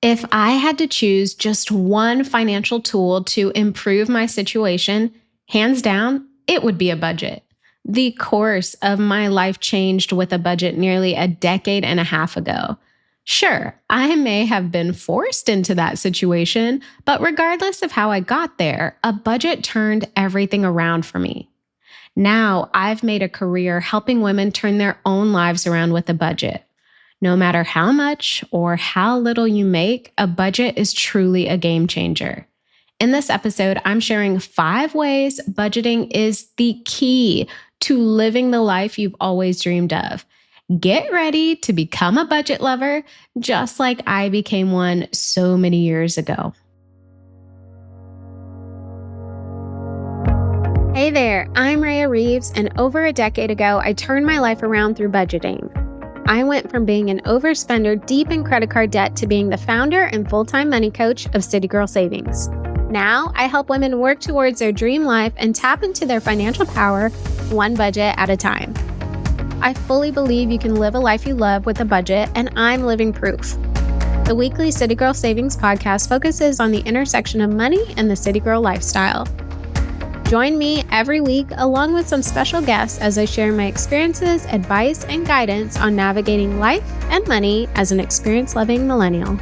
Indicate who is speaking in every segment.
Speaker 1: If I had to choose just one financial tool to improve my situation, hands down, it would be a budget. The course of my life changed with a budget nearly a decade and a half ago. Sure, I may have been forced into that situation, but regardless of how I got there, a budget turned everything around for me. Now I've made a career helping women turn their own lives around with a budget. No matter how much or how little you make, a budget is truly a game changer. In this episode, I'm sharing 5 ways budgeting is the key to living the life you've always dreamed of. Get ready to become a budget lover, just like I became one so many years ago. Hey there, I'm Raya Reeves, and over a decade ago, I turned my life around through budgeting. I went from being an overspender deep in credit card debt to being the founder and full-time money coach of City Girl Savings. Now, I help women work towards their dream life and tap into their financial power one budget at a time. I fully believe you can live a life you love with a budget, and I'm living proof. The weekly City Girl Savings podcast focuses on the intersection of money and the City Girl lifestyle. Join me every week along with some special guests as I share my experiences, advice, and guidance on navigating life and money as an experience-loving millennial.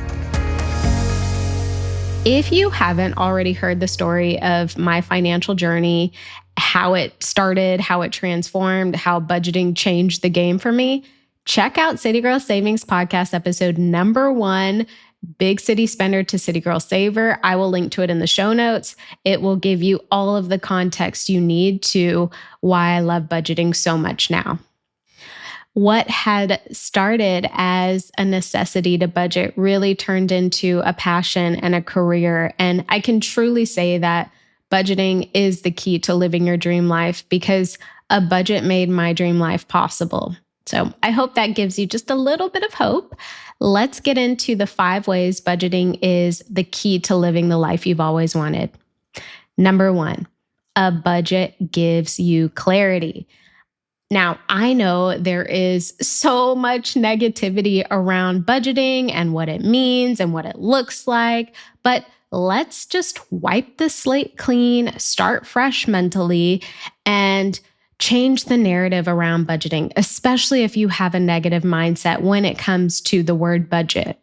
Speaker 1: If you haven't already heard the story of my financial journey, how it started, how it transformed, how budgeting changed the game for me, check out City Girl Savings Podcast episode number 1, Big City Spender to City Girl Saver. I will link to it in the show notes. It will give you all of the context you need to why I love budgeting so much now. What had started as a necessity to budget really turned into a passion and a career. And I can truly say that budgeting is the key to living your dream life because a budget made my dream life possible. So I hope that gives you just a little bit of hope. Let's get into the 5 ways budgeting is the key to living the life you've always wanted. Number 1, a budget gives you clarity. Now, I know there is so much negativity around budgeting and what it means and what it looks like, but let's just wipe the slate clean, start fresh mentally, and change the narrative around budgeting, especially if you have a negative mindset when it comes to the word budget.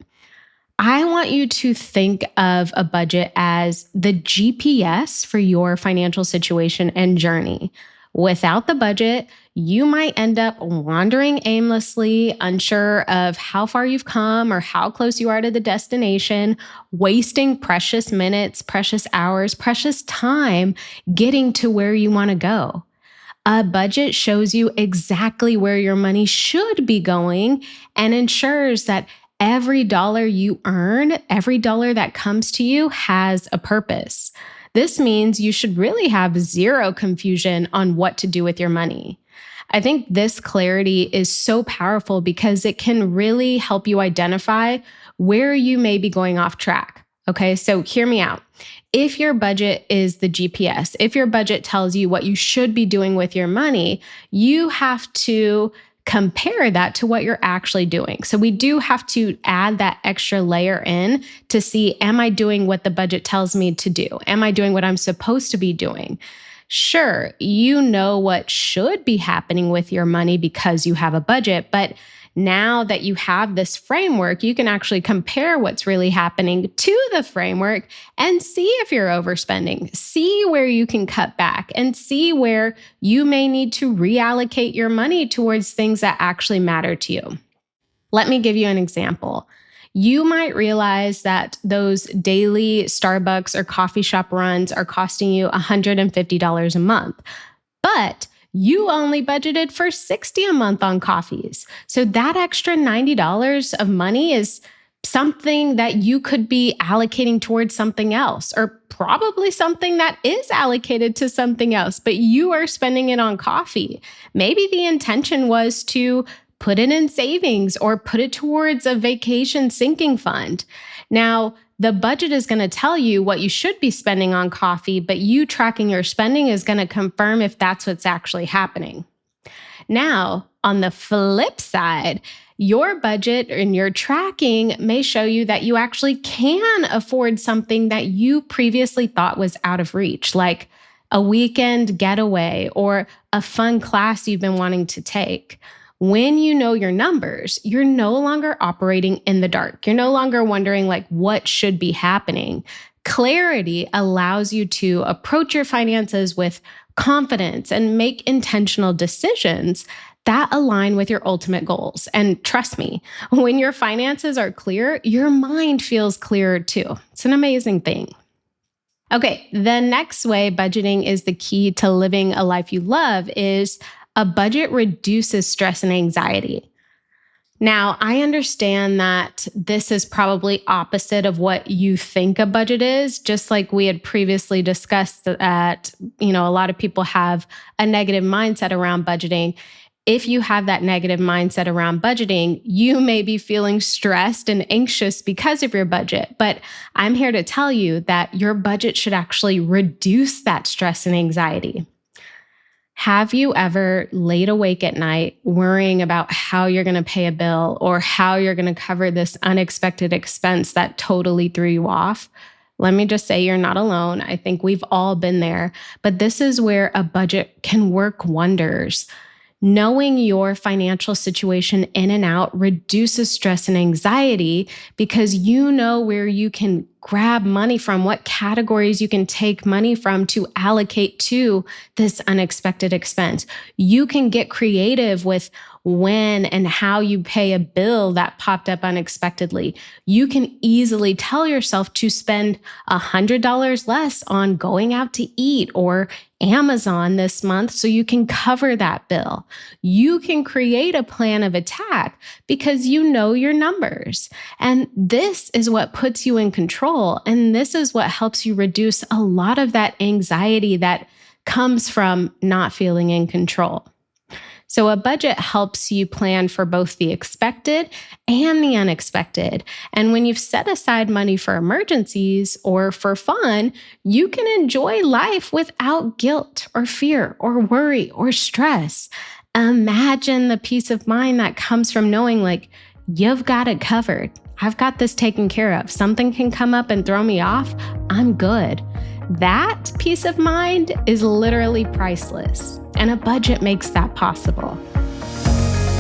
Speaker 1: I want you to think of a budget as the GPS for your financial situation and journey. Without the budget, you might end up wandering aimlessly, unsure of how far you've come or how close you are to the destination, wasting precious minutes, precious hours, precious time getting to where you want to go. A budget shows you exactly where your money should be going and ensures that every dollar you earn, every dollar that comes to you has a purpose. This means you should really have zero confusion on what to do with your money. I think this clarity is so powerful because it can really help you identify where you may be going off track. Okay, so hear me out. If your budget is the GPS, if your budget tells you what you should be doing with your money, you have to compare that to what you're actually doing. So we do have to add that extra layer in to see, am I doing what the budget tells me to do? Am I doing what I'm supposed to be doing? Sure, you know what should be happening with your money because you have a budget, but now that you have this framework, you can actually compare what's really happening to the framework and see if you're overspending, see where you can cut back, and see where you may need to reallocate your money towards things that actually matter to you. Let me give you an example. You might realize that those daily Starbucks or coffee shop runs are costing you $150 a month, but you only budgeted for $60 a month on coffees. So that extra $90 of money is something that you could be allocating towards something else, or probably something that is allocated to something else, but you are spending it on coffee. Maybe the intention was to put it in savings or put it towards a vacation sinking fund. Now, the budget is going to tell you what you should be spending on coffee, but you tracking your spending is going to confirm if that's what's actually happening. Now, on the flip side, your budget and your tracking may show you that you actually can afford something that you previously thought was out of reach, like a weekend getaway or a fun class you've been wanting to take. When you know your numbers, you're no longer operating in the dark. You're no longer wondering like what should be happening. Clarity allows you to approach your finances with confidence and make intentional decisions that align with your ultimate goals. And trust me, when your finances are clear, your mind feels clearer too. It's an amazing thing. Okay, the next way budgeting is the key to living a life you love is a budget reduces stress and anxiety. Now, I understand that this is probably opposite of what you think a budget is, just like we had previously discussed that, a lot of people have a negative mindset around budgeting. If you have that negative mindset around budgeting, you may be feeling stressed and anxious because of your budget. But I'm here to tell you that your budget should actually reduce that stress and anxiety. Have you ever laid awake at night worrying about how you're going to pay a bill or how you're going to cover this unexpected expense that totally threw you off? Let me just say you're not alone. I think we've all been there, but this is where a budget can work wonders. Knowing your financial situation in and out reduces stress and anxiety because you know where you can grab money from, what categories you can take money from to allocate to this unexpected expense. You can get creative with when and how you pay a bill that popped up unexpectedly. You can easily tell yourself to spend $100 less on going out to eat or Amazon this month so you can cover that bill. You can create a plan of attack because you know your numbers. And this is what puts you in control. And this is what helps you reduce a lot of that anxiety that comes from not feeling in control. So a budget helps you plan for both the expected and the unexpected. And when you've set aside money for emergencies or for fun, you can enjoy life without guilt or fear or worry or stress. Imagine the peace of mind that comes from knowing like, you've got it covered. I've got this taken care of. Something can come up and throw me off. I'm good. That peace of mind is literally priceless, and a budget makes that possible.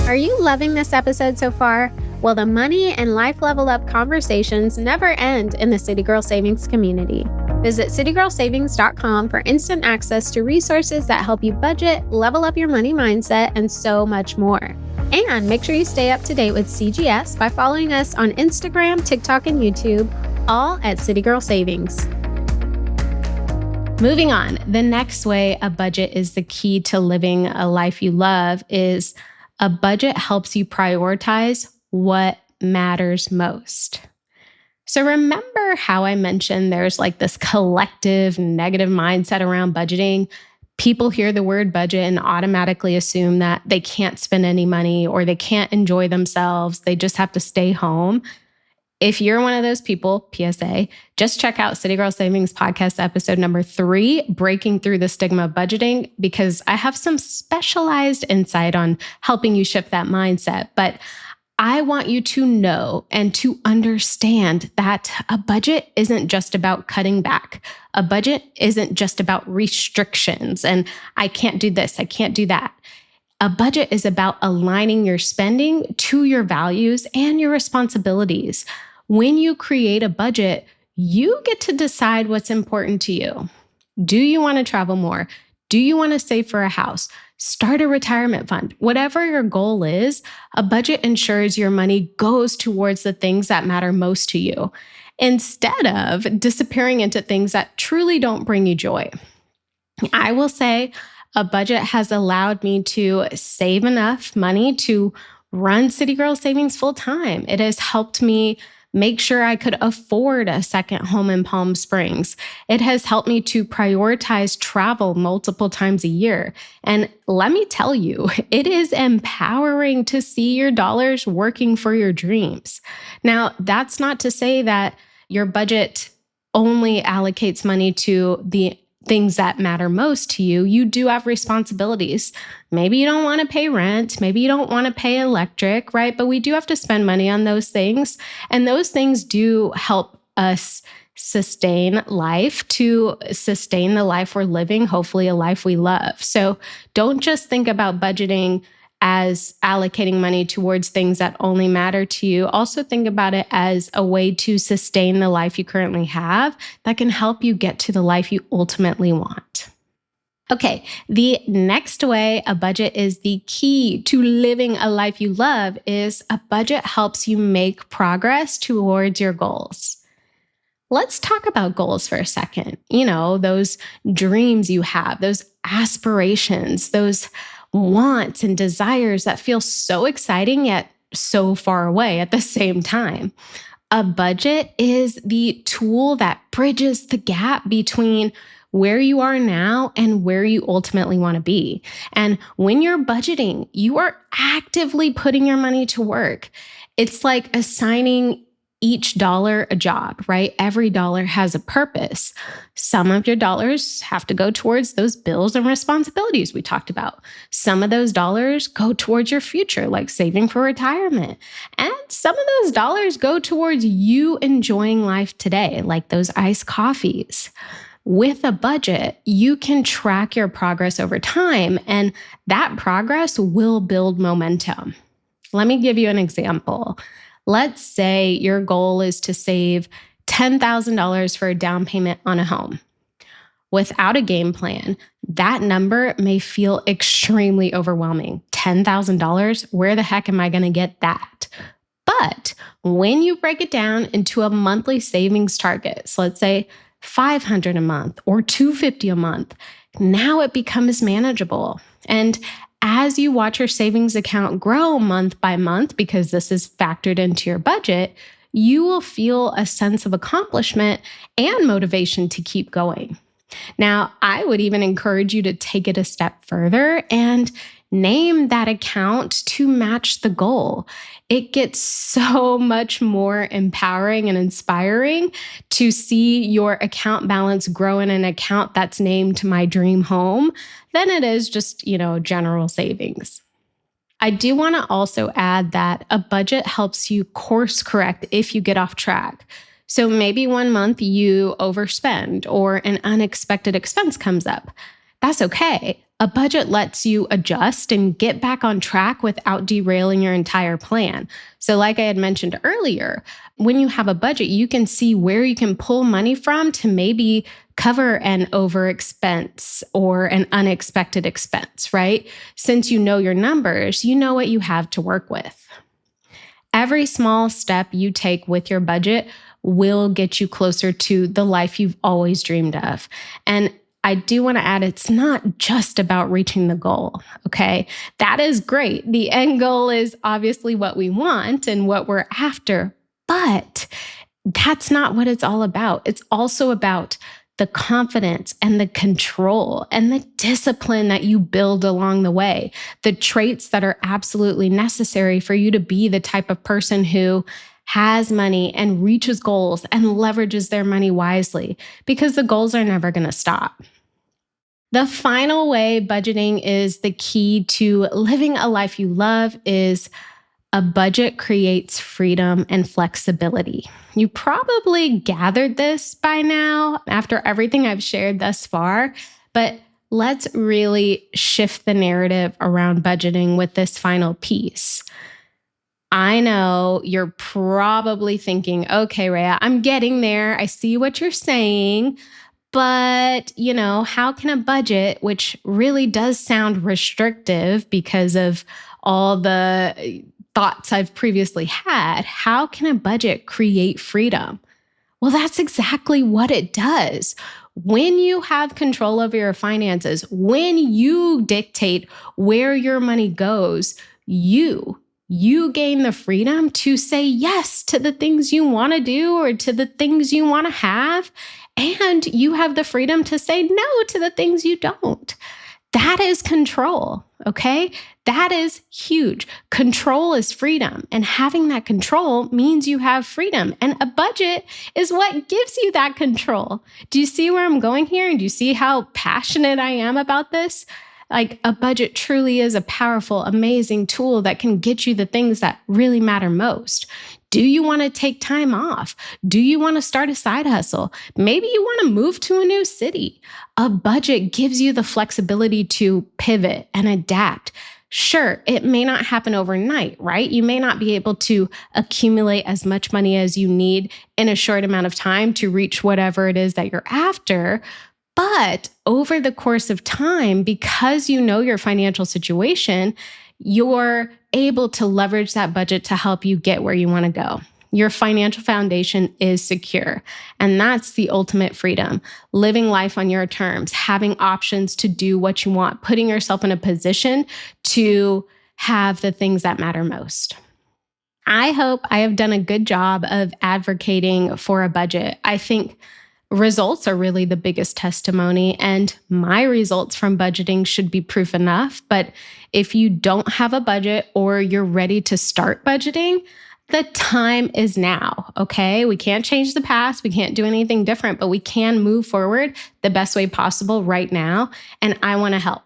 Speaker 2: Are you loving this episode so far? Well, the money and life level up conversations never end in the City Girl Savings community. Visit citygirlsavings.com for instant access to resources that help you budget, level up your money mindset, and so much more. And make sure you stay up to date with CGS by following us on Instagram, TikTok, and YouTube, all at City Girl Savings.
Speaker 1: Moving on, the next way a budget is the key to living a life you love is a budget helps you prioritize what matters most. So remember how I mentioned there's like this collective negative mindset around budgeting? People hear the word budget and automatically assume that they can't spend any money or they can't enjoy themselves. They just have to stay home. If you're one of those people, PSA, just check out City Girl Savings Podcast episode number 3, Breaking Through the Stigma of Budgeting, because I have some specialized insight on helping you shift that mindset. But I want you to know and to understand that a budget isn't just about cutting back. A budget isn't just about restrictions and I can't do this, I can't do that. A budget is about aligning your spending to your values and your responsibilities. When you create a budget, you get to decide what's important to you. Do you want to travel more? Do you want to save for a house? Start a retirement fund. Whatever your goal is, a budget ensures your money goes towards the things that matter most to you, instead of disappearing into things that truly don't bring you joy. I will say a budget has allowed me to save enough money to run City Girl Savings full time. It has helped me make sure I could afford a second home in Palm Springs. It has helped me to prioritize travel multiple times a year. And let me tell you, it is empowering to see your dollars working for your dreams. Now, that's not to say that your budget only allocates money to the things that matter most to you, you do have responsibilities. Maybe you don't want to pay rent. Maybe you don't want to pay electric, right? But we do have to spend money on those things. And those things do help us sustain life, to sustain the life we're living, hopefully a life we love. So don't just think about budgeting as allocating money towards things that only matter to you. Also think about it as a way to sustain the life you currently have that can help you get to the life you ultimately want. Okay, the next way a budget is the key to living a life you love is a budget helps you make progress towards your goals. Let's talk about goals for a second. Those dreams you have, those aspirations, those wants and desires that feel so exciting yet so far away at the same time. A budget is the tool that bridges the gap between where you are now and where you ultimately want to be. And when you're budgeting, you are actively putting your money to work. It's like assigning each dollar a job, right? Every dollar has a purpose. Some of your dollars have to go towards those bills and responsibilities we talked about. Some of those dollars go towards your future, like saving for retirement. And some of those dollars go towards you enjoying life today, like those iced coffees. With a budget, you can track your progress over time, and that progress will build momentum. Let me give you an example. Let's say your goal is to save $10,000 for a down payment on a home. Without a game plan, that number may feel extremely overwhelming. $10,000, where the heck am I going to get that? But when you break it down into a monthly savings target, so let's say $500 a month or $250 a month, now it becomes manageable. And as you watch your savings account grow month by month, because this is factored into your budget, you will feel a sense of accomplishment and motivation to keep going. Now, I would even encourage you to take it a step further and name that account to match the goal. It gets so much more empowering and inspiring to see your account balance grow in an account that's named My Dream Home than it is just, general savings. I do want to also add that a budget helps you course correct if you get off track. So maybe one month you overspend or an unexpected expense comes up. That's okay. A budget lets you adjust and get back on track without derailing your entire plan. So like I had mentioned earlier, when you have a budget, you can see where you can pull money from to maybe cover an over expense or an unexpected expense, right? Since you know your numbers, you know what you have to work with. Every small step you take with your budget will get you closer to the life you've always dreamed of. And I do want to add, it's not just about reaching the goal, okay? That is great. The end goal is obviously what we want and what we're after, but that's not what it's all about. It's also about the confidence and the control and the discipline that you build along the way, the traits that are absolutely necessary for you to be the type of person who has money and reaches goals and leverages their money wisely, because the goals are never going to stop. The final way budgeting is the key to living a life you love is a budget creates freedom and flexibility. You probably gathered this by now after everything I've shared thus far, but let's really shift the narrative around budgeting with this final piece. I know you're probably thinking, okay, Raya, I'm getting there. I see what you're saying. But, how can a budget, which really does sound restrictive because of all the thoughts I've previously had, how can a budget create freedom? Well, that's exactly what it does. When you have control over your finances, when you dictate where your money goes, you gain the freedom to say yes to the things you want to do or to the things you want to have. And you have the freedom to say no to the things you don't. That is control. Okay. That is huge. Control is freedom. And having that control means you have freedom. And a budget is what gives you that control. Do you see where I'm going here? And do you see how passionate I am about this? Like, a budget truly is a powerful, amazing tool that can get you the things that really matter most. Do you want to take time off? Do you want to start a side hustle? Maybe you want to move to a new city. A budget gives you the flexibility to pivot and adapt. Sure, it may not happen overnight, right? You may not be able to accumulate as much money as you need in a short amount of time to reach whatever it is that you're after. But over the course of time, because you know your financial situation, you're able to leverage that budget to help you get where you want to go. Your financial foundation is secure. And that's the ultimate freedom. Living life on your terms, having options to do what you want, putting yourself in a position to have the things that matter most. I hope I have done a good job of advocating for a budget. I think results are really the biggest testimony, and my results from budgeting should be proof enough. But if you don't have a budget or you're ready to start budgeting, the time is now, okay? We can't change the past. We can't do anything different, but we can move forward the best way possible right now. And I want to help.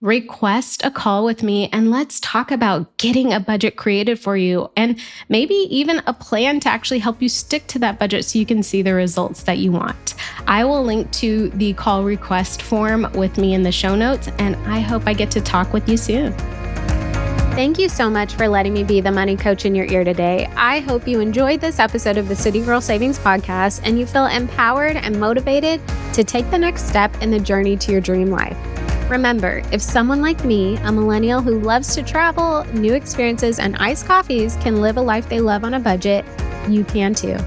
Speaker 1: Request a call with me and let's talk about getting a budget created for you and maybe even a plan to actually help you stick to that budget so you can see the results that you want. I will link to the call request form with me in the show notes, and I hope I get to talk with you soon.
Speaker 2: Thank you so much for letting me be the money coach in your ear today. I hope you enjoyed this episode of the City Girl Savings Podcast and you feel empowered and motivated to take the next step in the journey to your dream life. Remember, if someone like me, a millennial who loves to travel, new experiences, and iced coffees can live a life they love on a budget, you can too.